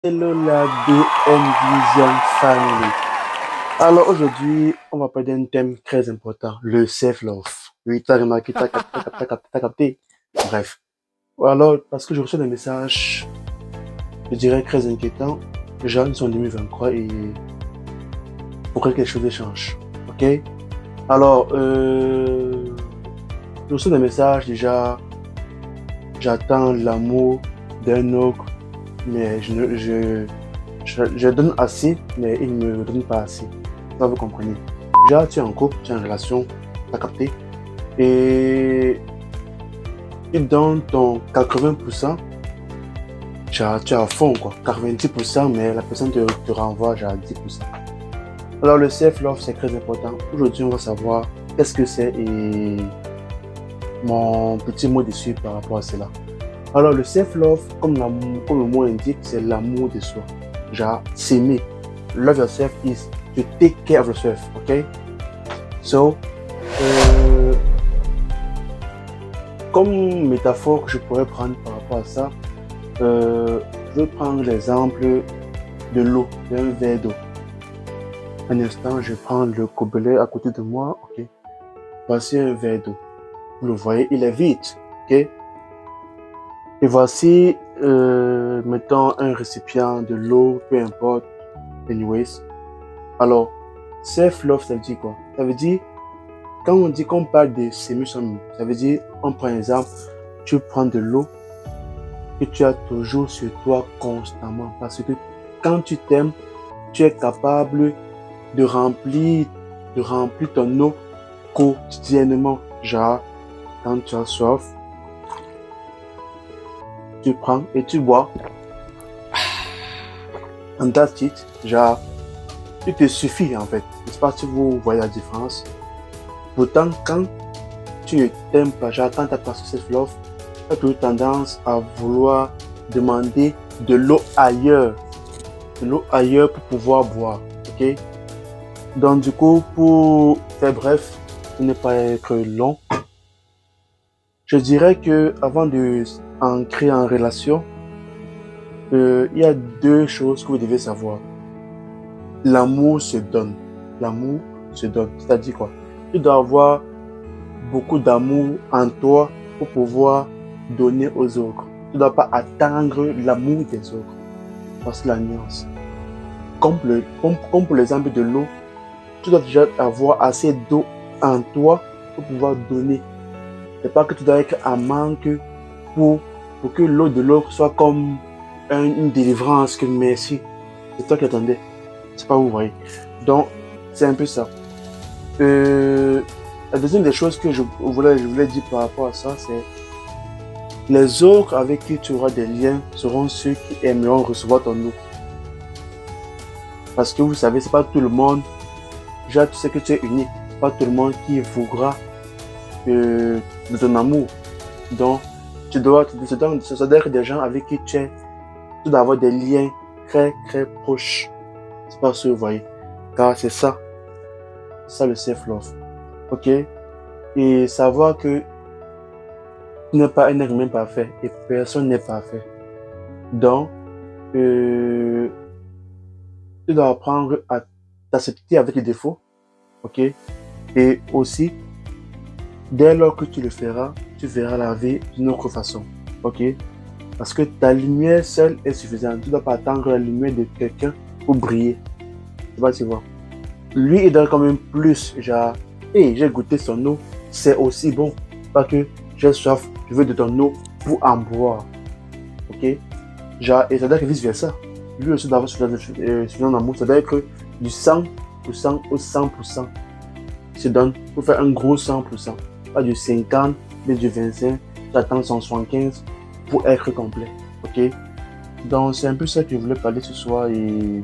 Hello la BM Vision Family. Alors aujourd'hui, on va parler d'un thème très important, le self-love. Oui, t'as remarqué, t'as capté. Bref. Alors, parce que je reçois des messages, je dirais très inquiétants. Les gens sont en 2023 et pour que quelque chose change. Ok? Alors, je reçois des messages déjà, j'attends l'amour d'un autre, mais je donne assez, mais il ne me donne pas assez. Ça, vous comprenez. Déjà, tu es en couple, tu es en relation, t'as capté. Et tu donnes ton 80%, genre, tu es à fond, quoi. 90%, mais la personne te renvoie, genre, 10%. Alors, le self-love, c'est très important. Aujourd'hui, on va savoir qu'est-ce que c'est et mon petit mot dessus par rapport à cela. Alors, le self-love, comme le mot indique, c'est l'amour de soi. Genre, s'aimer. Love yourself is to take care of yourself, ok? So, comme métaphore que je pourrais prendre par rapport à ça, je vais prendre l'exemple de l'eau, d'un verre d'eau. Un instant, je prends le gobelet à côté de moi, ok? Voici un verre d'eau. Vous le voyez, il est vide, ok? Et voici, mettons, un récipient de l'eau, peu importe, anyways. Alors, self-love, ça veut dire quoi? Ça veut dire, quand on dit qu'on parle de s'aimer soi-même, ça veut dire, on prend un exemple, tu prends de l'eau que tu as toujours sur toi constamment. Parce que quand tu t'aimes, tu es capable de remplir ton eau quotidiennement. Genre, quand tu as soif, tu prends et tu bois. And that's it. Genre, il te suffit en fait. Je ne sais pas si vous voyez la différence. Pourtant, quand tu ne t'aimes pas, genre quand tu n'as pas ce self-love, tu as toujours tendance à vouloir demander de l'eau ailleurs. De l'eau ailleurs pour pouvoir boire. Ok? Donc du coup, pour faire bref, pour ne pas être long, je dirais que avant de entrer en relation, il y a deux choses que vous devez savoir. L'amour se donne. L'amour se donne. C'est-à-dire quoi? Tu dois avoir beaucoup d'amour en toi pour pouvoir donner aux autres. Tu ne dois pas attendre l'amour des autres. Voici la nuance. Comme pour l'exemple de l'eau, tu dois déjà avoir assez d'eau en toi pour pouvoir donner. C'est pas que tu dois être en manque pour que l'eau de l'autre soit comme une délivrance, que merci. C'est toi qui attendais. C'est pas vous voyez. Donc, c'est un peu ça. La deuxième des choses que je voulais dire par rapport à ça, c'est les autres avec qui tu auras des liens seront ceux qui aimeront recevoir ton eau. Parce que vous savez, c'est pas tout le monde. Déjà, tu sais que tu es unique. C'est pas tout le monde qui voudra de ton amour. Donc, ça doit être des gens avec qui tu dois avoir des liens très, très proches. C'est pas ce que vous voyez. Car c'est ça. C'est ça le self-love. Ok? Et savoir que tu n'es pas un être humain parfait et personne n'est parfait. Donc, tu dois apprendre à t'accepter avec les défauts. Ok? Et aussi, dès lors que tu le feras, tu verras la vie d'une autre façon. Ok? Parce que ta lumière seule est suffisante. Tu ne dois pas attendre la lumière de quelqu'un pour briller. Tu vas te voir. Lui, il donne quand même plus. Genre, hey, j'ai goûté son eau, c'est aussi bon. Pas que j'ai soif, je veux de ton eau pour en boire. Ok? Genre, et ça doit être vice versa. Lui aussi doit avoir suffisamment d'amour. Ça doit être du 100% au 100%. Il se donne pour faire un gros 100%. Pas du 50, mais du 25, tu attends 175 pour être complet. Ok? Donc, c'est un peu ça que je voulais parler ce soir. Et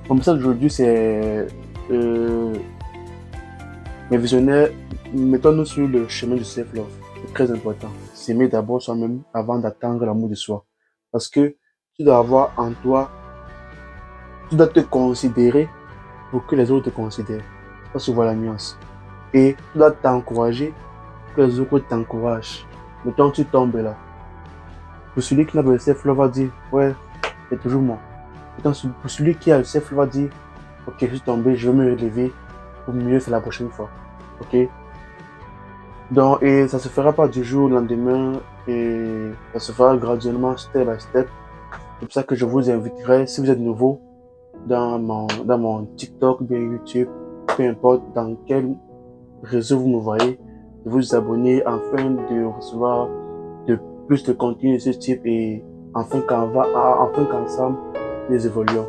comme ça, aujourd'hui, c'est mes visionnaires, mettons-nous sur le chemin du self-love. C'est très important. S'aimer d'abord soi-même avant d'attendre l'amour de soi. Parce que tu dois avoir en toi, tu dois te considérer pour que les autres te considèrent. Ça se voit la nuance. Et tu dois t'encourager pour que les autres t'encouragent. Mettons, tu tombes là. Pour celui qui n'a pas de self-love, va dire, ouais, c'est toujours moi. Pourtant, pour celui qui a le self, il va dire, ok, je suis tombé, je vais me relever pour mieux faire la prochaine fois. Ok? Donc, et ça se fera pas du jour au lendemain, et ça se fera graduellement, step by step. C'est pour ça que je vous inviterai, si vous êtes nouveau, dans mon TikTok, bien YouTube, peu importe dans quel réseau vous me voyez, de vous abonner afin de recevoir de plus de contenu de ce type et enfin qu'ensemble, nous évoluons.